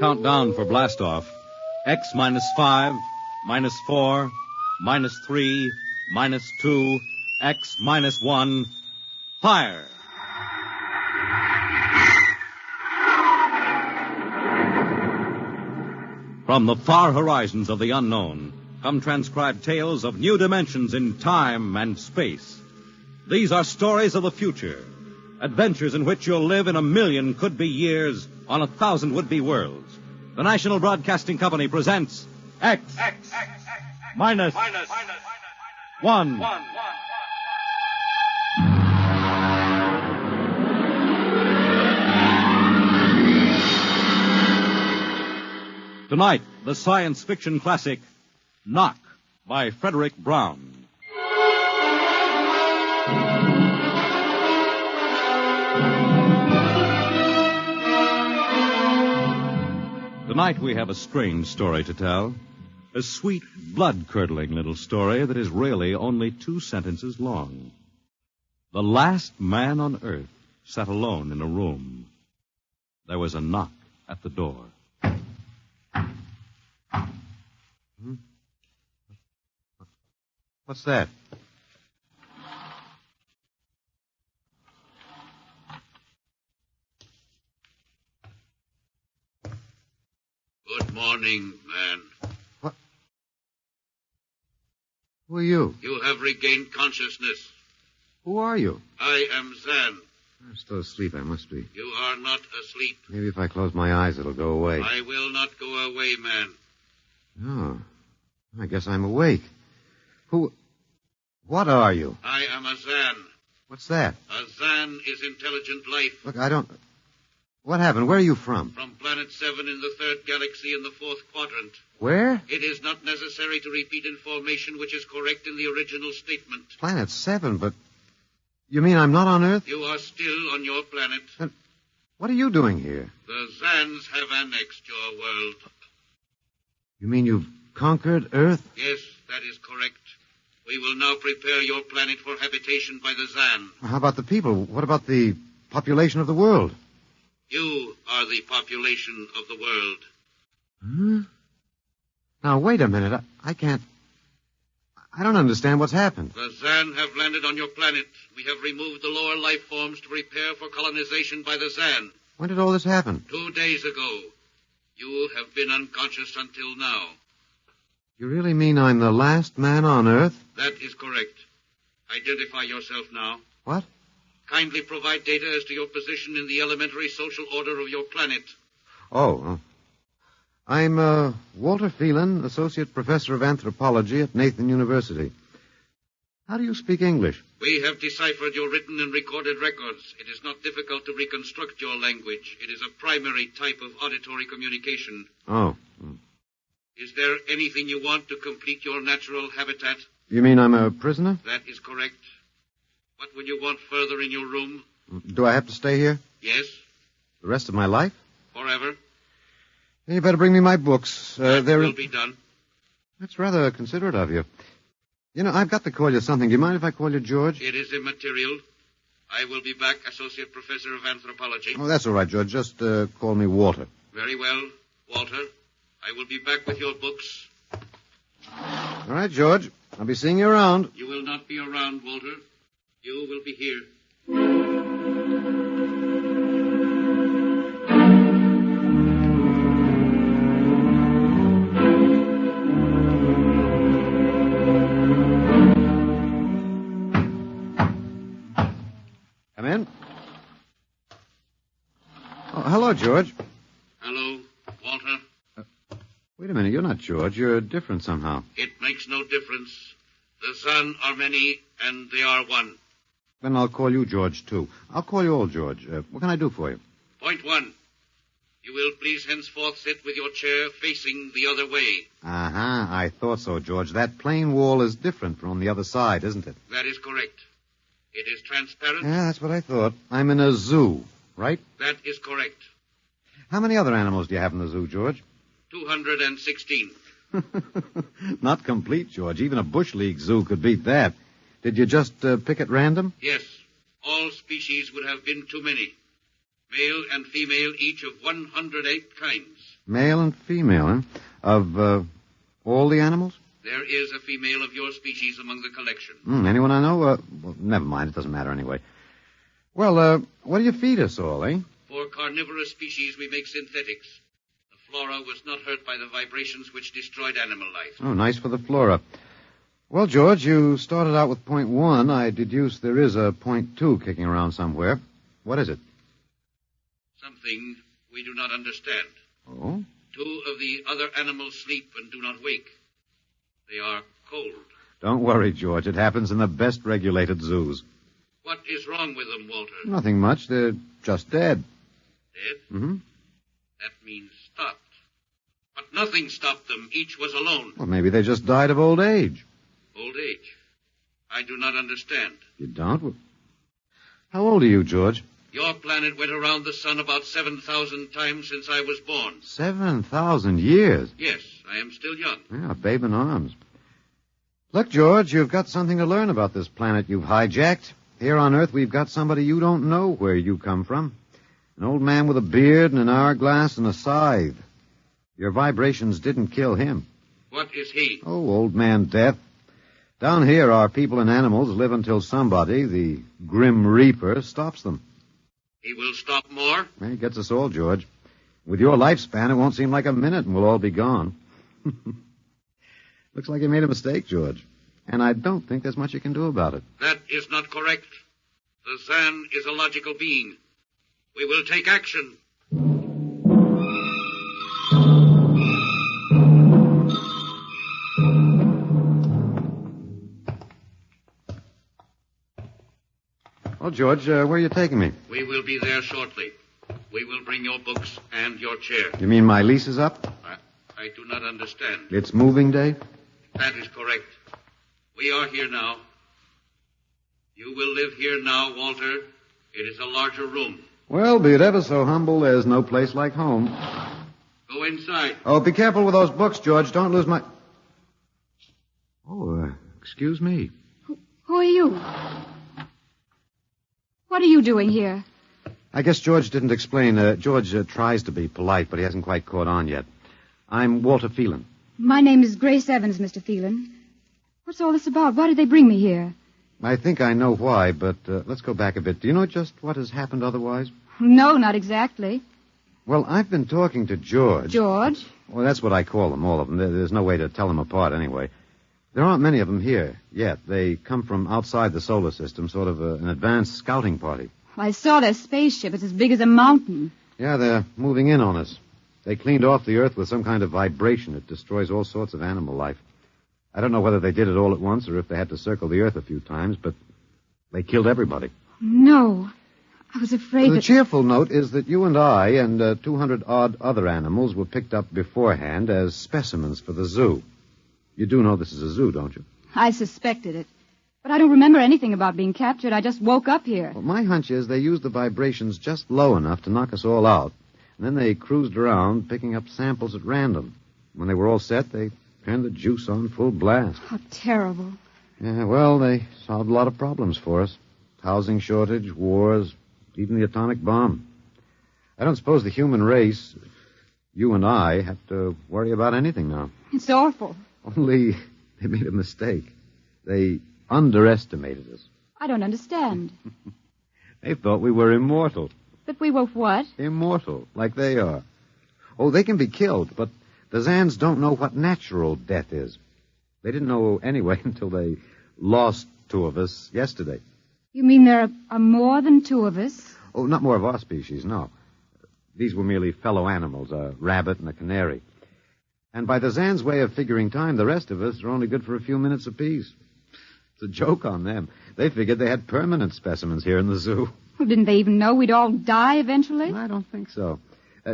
Countdown for blastoff. X -5, -4, -3, -2, X -1. Fire! From the far horizons of the unknown come transcribed tales of new dimensions in time and space. These are stories of the future, adventures in which you'll live in 1,000,000 could-be years on 1,000 would-be worlds. The National Broadcasting Company presents X -1. Tonight, the science fiction classic, Knock, by Frederick Brown. Tonight we have a strange story to tell. A sweet, blood-curdling little story that is really only 2 sentences long. The last man on Earth sat alone in a room. There was a knock at the door. What's that? Good morning, man. What? Who are you? You have regained consciousness. Who are you? I am Zan. I'm still asleep, I must be. You are not asleep. Maybe if I close my eyes, it'll go away. I will not go away, man. Oh, I guess I'm awake. What are you? I am a Zan. What's that? A Zan is intelligent life. Look, What happened? Where are you from? From Planet 7 in the 3rd galaxy in the 4th quadrant. Where? It is not necessary to repeat information which is correct in the original statement. Planet 7, but... You mean I'm not on Earth? You are still on your planet. Then what are you doing here? The Zans have annexed your world. You mean you've conquered Earth? Yes, that is correct. We will now prepare your planet for habitation by the Zan. How about the people? What about the population of the world? You are the population of the world. Hmm? Now, wait a minute. I don't understand what's happened. The Zan have landed on your planet. We have removed the lower life forms to prepare for colonization by the Zan. When did all this happen? 2 days ago. You have been unconscious until now. You really mean I'm the last man on Earth? That is correct. Identify yourself now. What? Kindly provide data as to your position in the elementary social order of your planet. Oh. I'm Walter Phelan, Associate Professor of Anthropology at Nathan University. How do you speak English? We have deciphered your written and recorded records. It is not difficult to reconstruct your language. It is a primary type of auditory communication. Oh. Is there anything you want to complete your natural habitat? You mean I'm a prisoner? That is correct. What will you want further in your room? Do I have to stay here? Yes. The rest of my life? Forever. You better bring me my books. That will be done. That's rather considerate of you. You know, I've got to call you something. Do you mind if I call you George? It is immaterial. I will be back, Associate Professor of Anthropology. Oh, that's all right, George. Just call me Walter. Very well, Walter. I will be back with your books. All right, George. I'll be seeing you around. You will not be around, Walter. You will be here. Come in. Oh, hello, George. Hello, Walter. Wait a minute. You're not George. You're different somehow. It makes no difference. The Zan are many, and they are one. Then I'll call you George, too. I'll call you old George. What can I do for you? Point 1. You will please henceforth sit with your chair facing the other way. Uh-huh. I thought so, George. That plain wall is different from the other side, isn't it? That is correct. It is transparent. Yeah, that's what I thought. I'm in a zoo, right? That is correct. How many other animals do you have in the zoo, George? 216. Not complete, George. Even a Bush League zoo could beat that. Did you just pick at random? Yes. All species would have been too many. Male and female, each of 108 kinds. Male and female, huh? Of all the animals? There is a female of your species among the collection. Anyone I know? Well, never mind. It doesn't matter anyway. Well, what do you feed us all, eh? For carnivorous species, we make synthetics. The flora was not hurt by the vibrations which destroyed animal life. Oh, nice for the flora. Well, George, you started out with point 1. I deduce there is a point 2 kicking around somewhere. What is it? Something we do not understand. Oh? 2 of the other animals sleep and do not wake. They are cold. Don't worry, George. It happens in the best regulated zoos. What is wrong with them, Walter? Nothing much. They're just dead. Dead? Mm-hmm. That means stopped. But nothing stopped them. Each was alone. Well, maybe they just died of old age. Old age? I do not understand. You don't? Well, how old are you, George? Your planet went around the sun about 7,000 times since I was born. 7,000 years? Yes, I am still young. Yeah, a babe in arms. Look, George, you've got something to learn about this planet you've hijacked. Here on Earth, we've got somebody you don't know where you come from. An old man with a beard and an hourglass and a scythe. Your vibrations didn't kill him. What is he? Oh, old man Death. Down here, our people and animals live until somebody, the Grim Reaper, stops them. He will stop more? Well, he gets us all, George. With your lifespan, it won't seem like a minute and we'll all be gone. Looks like you made a mistake, George. And I don't think there's much you can do about it. That is not correct. The Zan is a logical being. We will take action. Well, George, where are you taking me? We will be there shortly. We will bring your books and your chair. You mean my lease is up? I do not understand. It's moving day? That is correct. We are here now. You will live here now, Walter. It is a larger room. Well, be it ever so humble, there's no place like home. Go inside. Oh, be careful with those books, George. Don't lose my... Oh, excuse me. Who are you? What are you doing here? I guess George didn't explain. George tries to be polite, but he hasn't quite caught on yet. I'm Walter Phelan. My name is Grace Evans, Mr. Phelan. What's all this about? Why did they bring me here? I think I know why, but let's go back a bit. Do you know just what has happened otherwise? No, not exactly. Well, I've been talking to George. George? Well, that's what I call them, all of them. There's no way to tell them apart anyway. There aren't many of them here yet. They come from outside the solar system, sort of an advanced scouting party. I saw their spaceship. It's as big as a mountain. Yeah, they're moving in on us. They cleaned off the Earth with some kind of vibration. It destroys all sorts of animal life. I don't know whether they did it all at once or if they had to circle the Earth a few times, but they killed everybody. No. I was afraid The cheerful note is that you and I and 200-odd other animals were picked up beforehand as specimens for the zoo. You do know this is a zoo, don't you? I suspected it. But I don't remember anything about being captured. I just woke up here. Well, my hunch is they used the vibrations just low enough to knock us all out. And then they cruised around, picking up samples at random. When they were all set, they turned the juice on full blast. How terrible. Yeah, well, they solved a lot of problems for us. Housing shortage, wars, even the atomic bomb. I don't suppose the human race, you and I, have to worry about anything now. It's awful. Only they made a mistake. They underestimated us. I don't understand. They thought we were immortal. But we were what? Immortal, like they are. Oh, they can be killed, but the Zans don't know what natural death is. They didn't know anyway until they lost 2 of us yesterday. You mean there are more than 2 of us? Oh, not more of our species, no. These were merely fellow animals, a rabbit and a canary. And by the Zans' way of figuring time, the rest of us are only good for a few minutes apiece. It's a joke on them. They figured they had permanent specimens here in the zoo. Well, didn't they even know we'd all die eventually? I don't think so.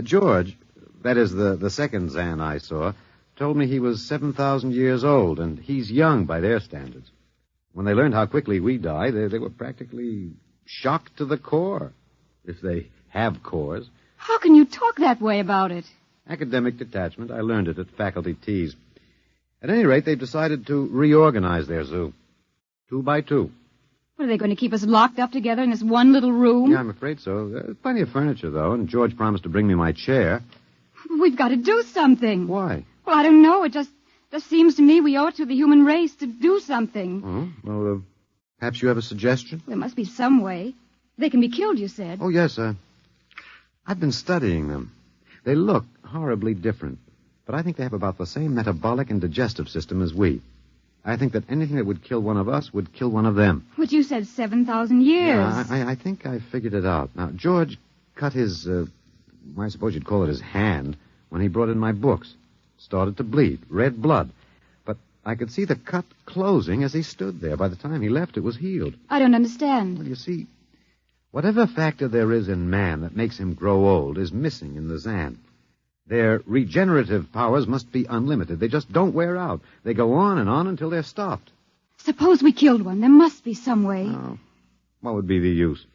George, that is the second Zan I saw, told me he was 7,000 years old, and he's young by their standards. When they learned how quickly we die, they were practically shocked to the core, if they have cores. How can you talk that way about it? Academic detachment. I learned it at faculty teas. At any rate, they've decided to reorganize their zoo. 2 by 2. What, are they going to keep us locked up together in this one little room? Yeah, I'm afraid so. There's plenty of furniture, though, and George promised to bring me my chair. We've got to do something. Why? Well, I don't know. It just seems to me we owe it to the human race to do something. Oh, well, perhaps you have a suggestion? There must be some way. They can be killed, you said. Oh, yes, I've been studying them. They look horribly different, but I think they have about the same metabolic and digestive system as we. I think that anything that would kill one of us would kill one of them. But you said 7,000 years. Yeah, I think I figured it out. Now, George cut his, I suppose you'd call it his hand, when he brought in my books. Started to bleed, red blood. But I could see the cut closing as he stood there. By the time he left, it was healed. I don't understand. Well, you see, whatever factor there is in man that makes him grow old is missing in the Zan. Their regenerative powers must be unlimited. They just don't wear out. They go on and on until they're stopped. Suppose we killed one. There must be some way. Oh, what would be the use?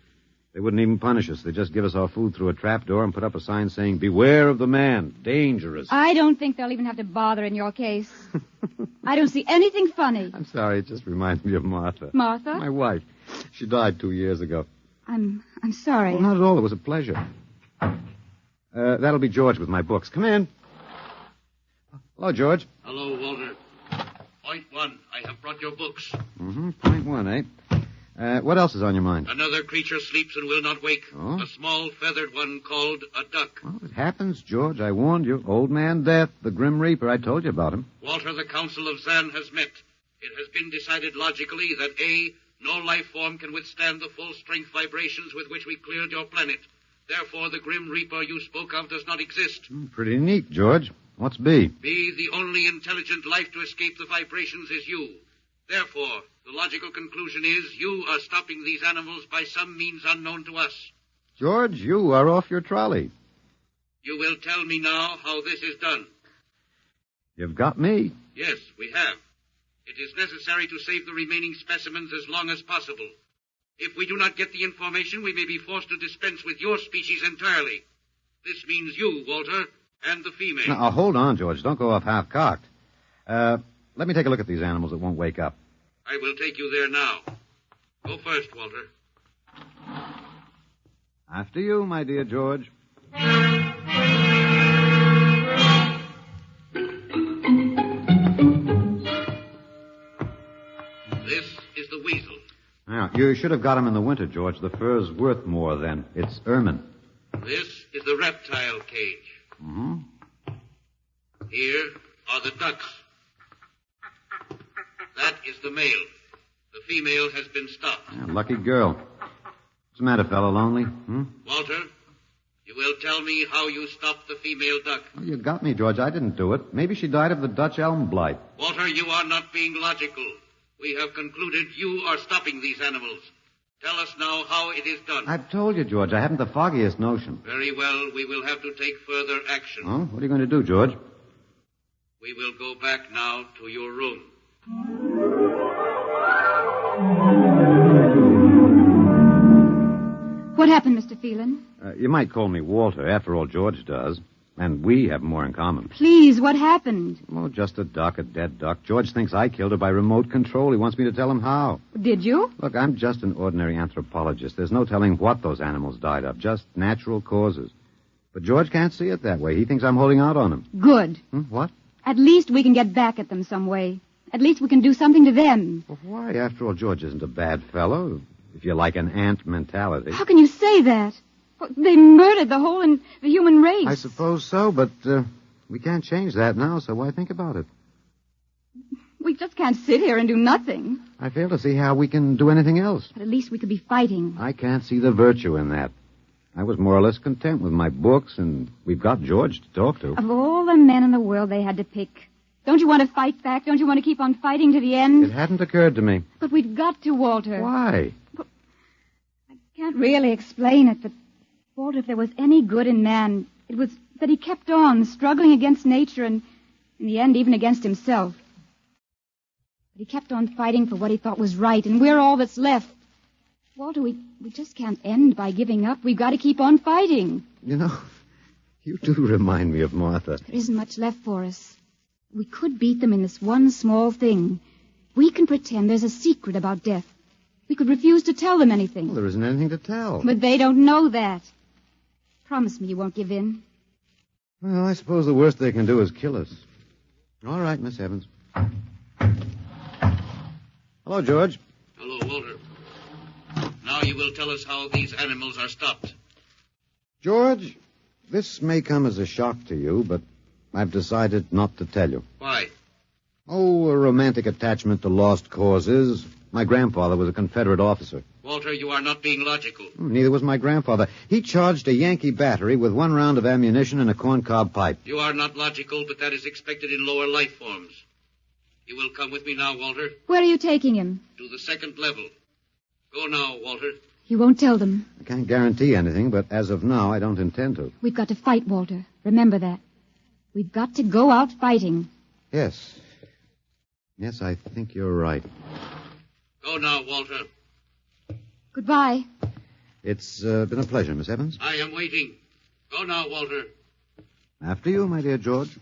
They wouldn't even punish us. They'd just give us our food through a trapdoor and put up a sign saying, "Beware of the man. Dangerous." I don't think they'll even have to bother in your case. I don't see anything funny. I'm sorry. It just reminds me of Martha. Martha? My wife. She died 2 years ago. I'm sorry. Well, not at all. It was a pleasure. That'll be George with my books. Come in. Hello, George. Hello, Walter. Point one, I have brought your books. Mm-hmm. Point one, eh? What else is on your mind? Another creature sleeps and will not wake. Oh? A small feathered one called a duck. Well, it happens, George. I warned you. Old Man Death, the Grim Reaper. I told you about him. Walter, the Council of Zan has met. It has been decided logically that A, no life form can withstand the full-strength vibrations with which we cleared your planet. Therefore, the Grim Reaper you spoke of does not exist. Pretty neat, George. What's B? B, the only intelligent life to escape the vibrations is you. Therefore, the logical conclusion is you are stopping these animals by some means unknown to us. George, you are off your trolley. You will tell me now how this is done. You've got me. Yes, we have. It is necessary to save the remaining specimens as long as possible. If we do not get the information, we may be forced to dispense with your species entirely. This means you, Walter, and the female. Now, hold on, George. Don't go off half-cocked. Let me take a look at these animals that won't wake up. I will take you there now. Go first, Walter. After you, my dear George. This is the weasel. Now, you should have got him in the winter, George. The fur's worth more then. It's ermine. This is the reptile cage. Mm-hmm. Here are the ducks. That is the male. The female has been stopped. Yeah, lucky girl. What's the matter, fellow? Lonely? Walter, you will tell me how you stopped the female duck. Well, you got me, George. I didn't do it. Maybe she died of the Dutch elm blight. Walter, you are not being logical. We have concluded you are stopping these animals. Tell us now how it is done. I've told you, George. I haven't the foggiest notion. Very well. We will have to take further action. Oh? What are you going to do, George? We will go back now to your room. What happened, Mr. Phelan? You might call me Walter. After all, George does. And we have more in common. Please, what happened? Oh, just a duck, a dead duck. George thinks I killed her by remote control. He wants me to tell him how. Did you? Look, I'm just an ordinary anthropologist. There's no telling what those animals died of, just natural causes. But George can't see it that way. He thinks I'm holding out on him. Good. What? At least we can get back at them some way. At least we can do something to them. Well, why? After all, George isn't a bad fellow, if you like an ant mentality. How can you say that? Well, they murdered the human race. I suppose so, but we can't change that now, so why think about it? We just can't sit here and do nothing. I fail to see how we can do anything else. But at least we could be fighting. I can't see the virtue in that. I was more or less content with my books, and we've got George to talk to. Of all the men in the world they had to pick, don't you want to fight back? Don't you want to keep on fighting to the end? It hadn't occurred to me. But we've got to, Walter. Why? Well, I can't really explain it, but, Walter, if there was any good in man, it was that he kept on struggling against nature and, in the end, even against himself. But he kept on fighting for what he thought was right, and we're all that's left. Walter, we just can't end by giving up. We've got to keep on fighting. You know, you do remind me of Martha. There isn't much left for us. We could beat them in this one small thing. We can pretend there's a secret about death. We could refuse to tell them anything. Well, there isn't anything to tell. But they don't know that. Promise me you won't give in. Well, I suppose the worst they can do is kill us. All right, Miss Evans. Hello, George. Hello, Walter. Now you will tell us how these animals are stopped. George, this may come as a shock to you, but I've decided not to tell you. Why? Oh, a romantic attachment to lost causes. My grandfather was a Confederate officer. Walter, you are not being logical. Neither was my grandfather. He charged a Yankee battery with 1 round of ammunition and a corncob pipe. You are not logical, but that is expected in lower life forms. You will come with me now, Walter. Where are you taking him? To the 2nd level. Go now, Walter. You won't tell them. I can't guarantee anything, but as of now, I don't intend to. We've got to fight, Walter. Remember that. We've got to go out fighting. Yes. Yes, I think you're right. Go now, Walter. Goodbye. It's been a pleasure, Miss Evans. I am waiting. Go now, Walter. After you, my dear George.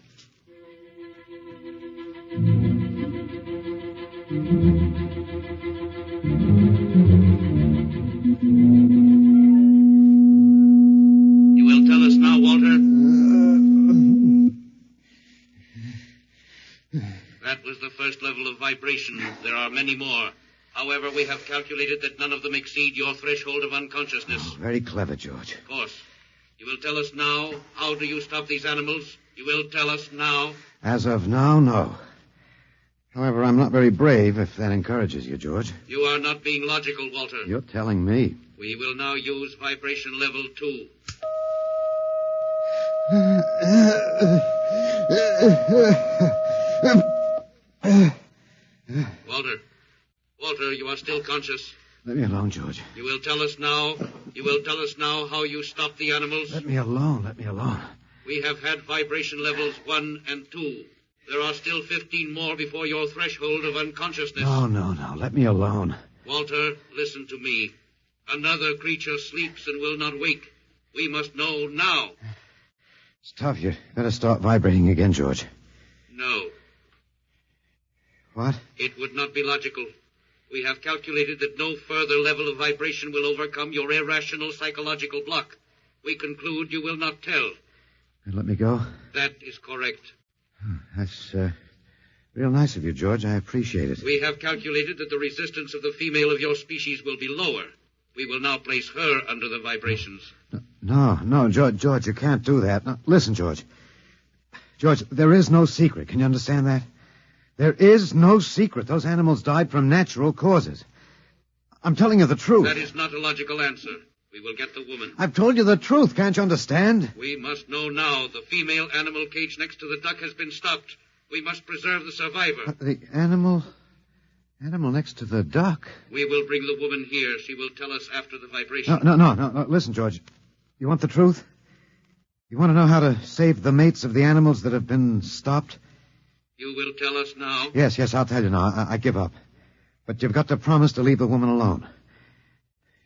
You will tell us now, Walter? That was the first level of vibration. There are many more. However, we have calculated that none of them exceed your threshold of unconsciousness. Oh, very clever, George. Of course. You will tell us now, how do you stop these animals? You will tell us now? As of now, no. However, I'm not very brave, if that encourages you, George. You are not being logical, Walter. You're telling me. We will now use vibration level 2. Walter, you are still conscious. Let me alone, George. You will tell us now how you stop the animals? Let me alone. We have had vibration levels 1 and 2. There are still 15 more before your threshold of unconsciousness. No. Let me alone. Walter, listen to me. Another creature sleeps and will not wake. We must know now. It's tough. You better start vibrating again, George. No. What? It would not be logical. We have calculated that no further level of vibration will overcome your irrational psychological block. We conclude you will not tell. Let me go? That is correct. That's real nice of you, George. I appreciate it. We have calculated that the resistance of the female of your species will be lower. We will now place her under the vibrations. No, George, you can't do that. No, listen, George. George, there is no secret. Can you understand that? There is no secret. Those animals died from natural causes. I'm telling you the truth. That is not a logical answer. We will get the woman. I've told you the truth. Can't you understand? We must know now. The female animal cage next to the duck has been stopped. We must preserve the survivor. The animal next to the duck? We will bring the woman here. She will tell us after the vibration. No. Listen, George. You want the truth? You want to know how to save the mates of the animals that have been stopped? You will tell us now? Yes, I'll tell you now. I give up. But you've got to promise to leave the woman alone.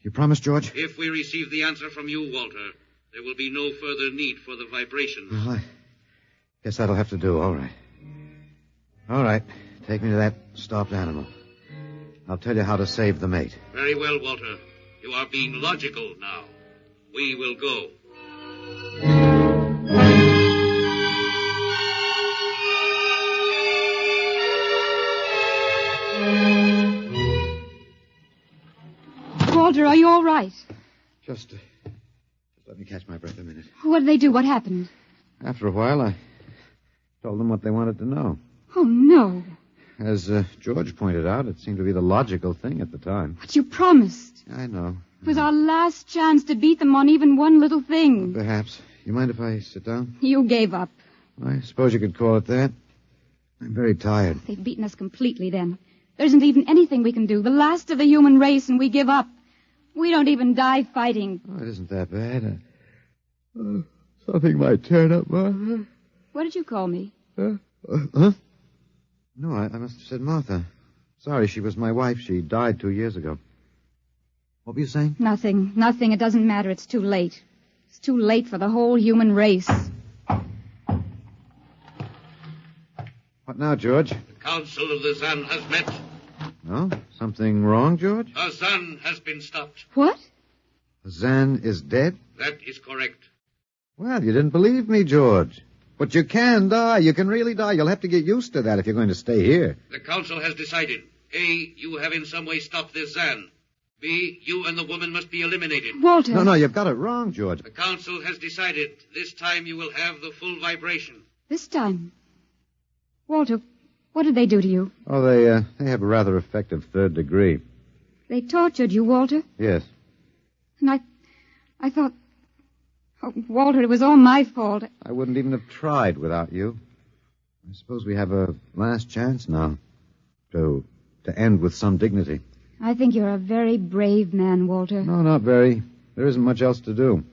You promise, George? If we receive the answer from you, Walter, there will be no further need for the vibrations. Well, I guess that'll have to do. All right. Take me to that stopped animal. I'll tell you how to save the mate. Very well, Walter. You are being logical now. We will go. Walter, are you all right? Just let me catch my breath a minute. What did they do? What happened? After a while, I told them what they wanted to know. Oh, no. As George pointed out, it seemed to be the logical thing at the time. But you promised. I know. It was our last chance to beat them on even one little thing. Perhaps. You mind if I sit down? You gave up. I suppose you could call it that. I'm very tired. They've beaten us completely then. There isn't even anything we can do. The last of the human race, and we give up. We don't even die fighting. Oh, it isn't that bad. Something might turn up, Martha. What did you call me? Huh? No, I must have said Martha. Sorry, she was my wife. She died 2 years ago. What were you saying? Nothing. It doesn't matter. It's too late. It's too late for the whole human race. What now, George? The Council of the Sun has met. No? Something wrong, George? A Zan has been stopped. What? Zan is dead? That is correct. Well, you didn't believe me, George. But you can die. You can really die. You'll have to get used to that if you're going to stay here. The council has decided. A, you have in some way stopped this Zan. B, you and the woman must be eliminated. Walter. No, you've got it wrong, George. The council has decided. This time you will have the full vibration. This time. Walter, what did they do to you? Oh, they have a rather effective third degree. They tortured you, Walter? Yes. And I thought... Oh, Walter, it was all my fault. I wouldn't even have tried without you. I suppose we have a last chance now to end with some dignity. I think you're a very brave man, Walter. No, not very. There isn't much else to do.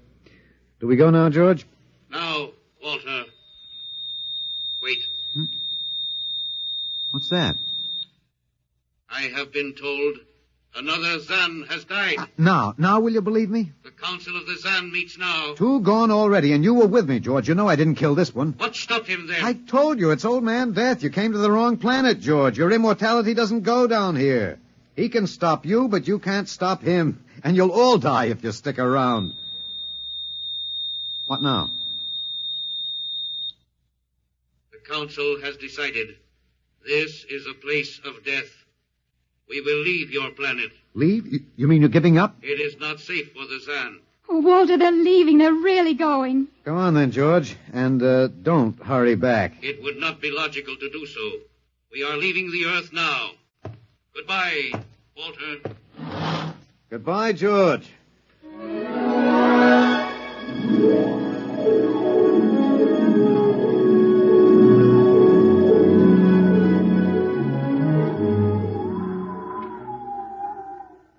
Do we go now, George? Now, Walter. Wait. What's that? I have been told another Zan has died. Now will you believe me? The council of the Zan meets now. 2 gone already, and you were with me, George. You know I didn't kill this one. What stopped him then? I told you, it's Old Man Death. You came to the wrong planet, George. Your immortality doesn't go down here. He can stop you, but you can't stop him. And you'll all die if you stick around. What now? The council has decided. This is a place of death. We will leave your planet. Leave? You mean you're giving up? It is not safe for the Zan. Oh, Walter, they're leaving. They're really going. Come on then, George. And don't hurry back. It would not be logical to do so. We are leaving the Earth now. Goodbye, Walter. Goodbye, George.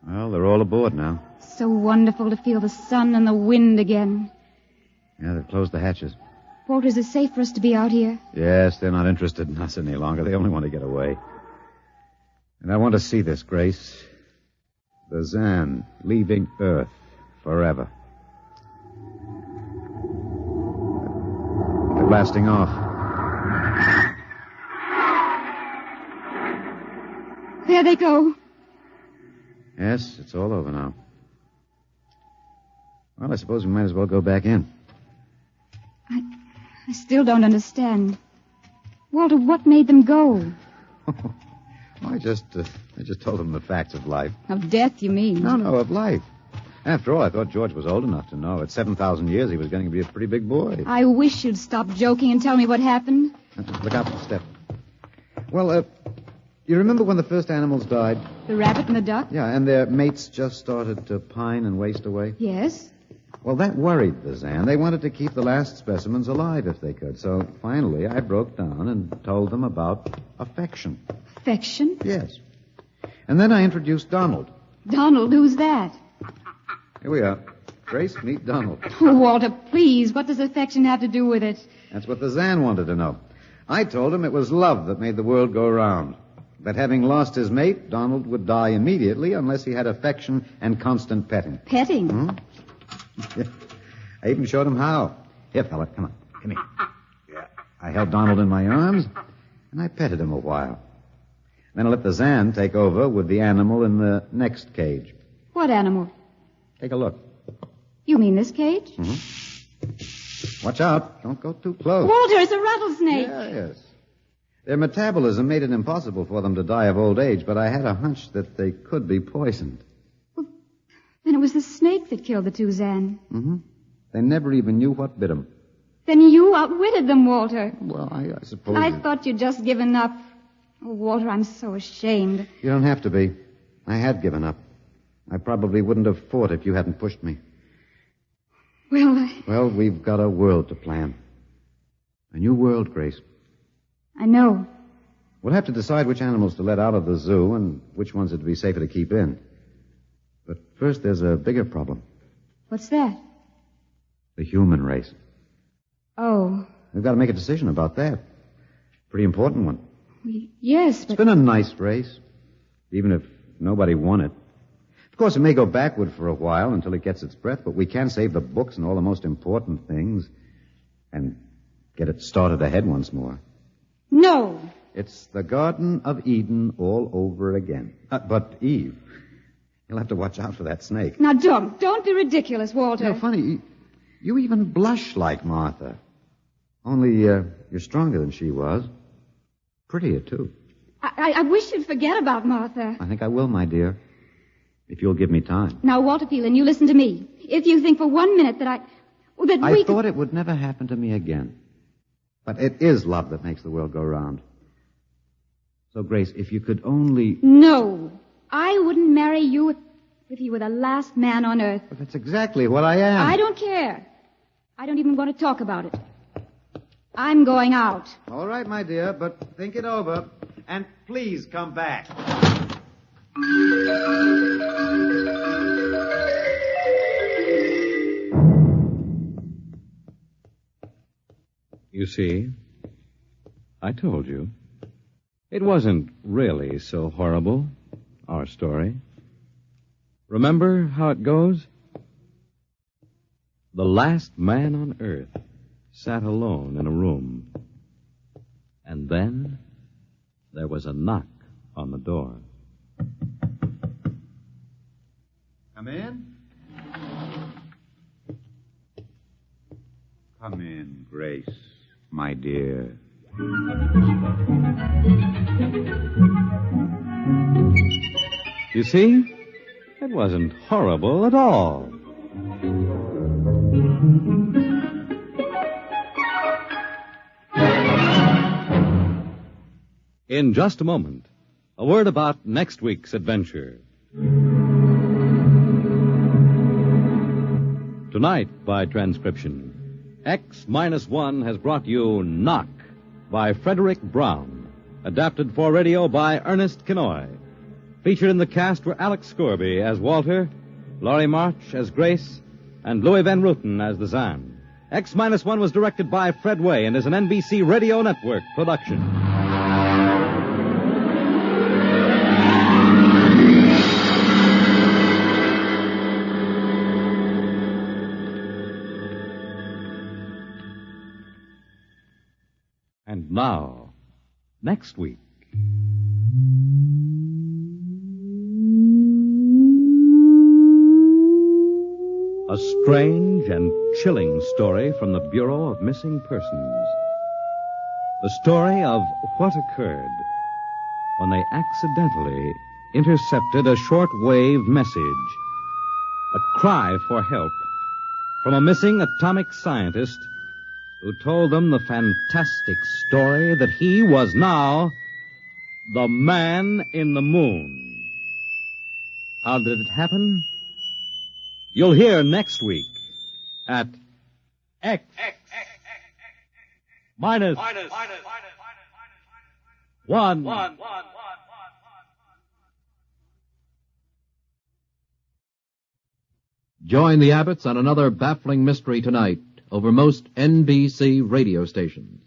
Well, they're all aboard now. So wonderful to feel the sun and the wind again. Yeah, they've closed the hatches. Walter, is it safe for us to be out here? Yes, they're not interested in us any longer. They only want to get away. And I want to see this, Grace. The Zan leaving Earth forever. They're blasting off. There they go. Yes, it's all over now. Well, I suppose we might as well go back in. I still don't understand. Walter, what made them go? I just told them the facts of life. Of death, you mean? No, of life. After all, I thought George was old enough to know. At 7,000 years, he was going to be a pretty big boy. I wish you'd stop joking and tell me what happened. Look out for the step. Well, you remember when the first animals died? The rabbit and the duck? Yeah, and their mates just started to pine and waste away? Yes. Well, that worried the Zan. They wanted to keep the last specimens alive if they could. So finally, I broke down and told them about affection. Affection? Yes. And then I introduced Donald. Donald, who's that? Here we are. Grace, meet Donald. Oh, Walter, please, what does affection have to do with it? That's what the Zan wanted to know. I told him it was love that made the world go round. That having lost his mate, Donald would die immediately unless he had affection and constant petting. Petting? Hmm? I even showed him how. Here, fella, come on. Come here. Yeah. I held Donald in my arms, and I petted him a while. Then I let the Zan take over with the animal in the next cage. What animal? Take a look. You mean this cage? Mm-hmm. Watch out. Don't go too close. Walter, it's a rattlesnake. Yes. Their metabolism made it impossible for them to die of old age, but I had a hunch that they could be poisoned. Well, then it was the snake that killed the two Zan. Mm-hmm. They never even knew what bit them. Then you outwitted them, Walter. Well, I suppose... I thought you'd just given up. Oh, Walter, I'm so ashamed. You don't have to be. I had given up. I probably wouldn't have fought if you hadn't pushed me. Well, we've got a world to plan. A new world, Grace. I know. We'll have to decide which animals to let out of the zoo and which ones it'd be safer to keep in. But first, there's a bigger problem. What's that? The human race. Oh. We've got to make a decision about that. Pretty important one. Yes, but... It's been a nice race, even if nobody won it. Of course, it may go backward for a while until it gets its breath, but we can save the books and all the most important things and get it started ahead once more. No. It's the Garden of Eden all over again. But, Eve, you'll have to watch out for that snake. Now, don't be ridiculous, Walter. Funny, you even blush like Martha. Only you're stronger than she was. Prettier, too. I wish you'd forget about Martha. I think I will, my dear. If you'll give me time. Now, Walter Phelan, you listen to me. If you think for 1 minute that I thought it would never happen to me again. But it is love that makes the world go round. So, Grace, if you could only... No. I wouldn't marry you if you were the last man on earth. But that's exactly what I am. I don't care. I don't even want to talk about it. I'm going out. All right, my dear, but think it over. And please come back. You see, I told you. It wasn't really so horrible, our story. Remember how it goes? The last man on earth sat alone in a room. And then there was a knock on the door. Come in. Come in, Grace, my dear. You see, it wasn't horrible at all. In just a moment, a word about next week's adventure. Tonight, by transcription, X-1 has brought you Knock by Frederick Brown, adapted for radio by Ernest Kinoy. Featured in the cast were Alex Scorby as Walter, Laurie March as Grace, and Louis Van Ruten as the Zan. X-1 was directed by Fred Way and is an NBC Radio Network production. And now, next week. A strange and chilling story from the Bureau of Missing Persons. The story of what occurred when they accidentally intercepted a short-wave message, a cry for help from a missing atomic scientist who told them the fantastic story that he was now the man in the moon. How did it happen? You'll hear next week at X minus 1. Join the Abbotts on another baffling mystery tonight over most NBC radio stations.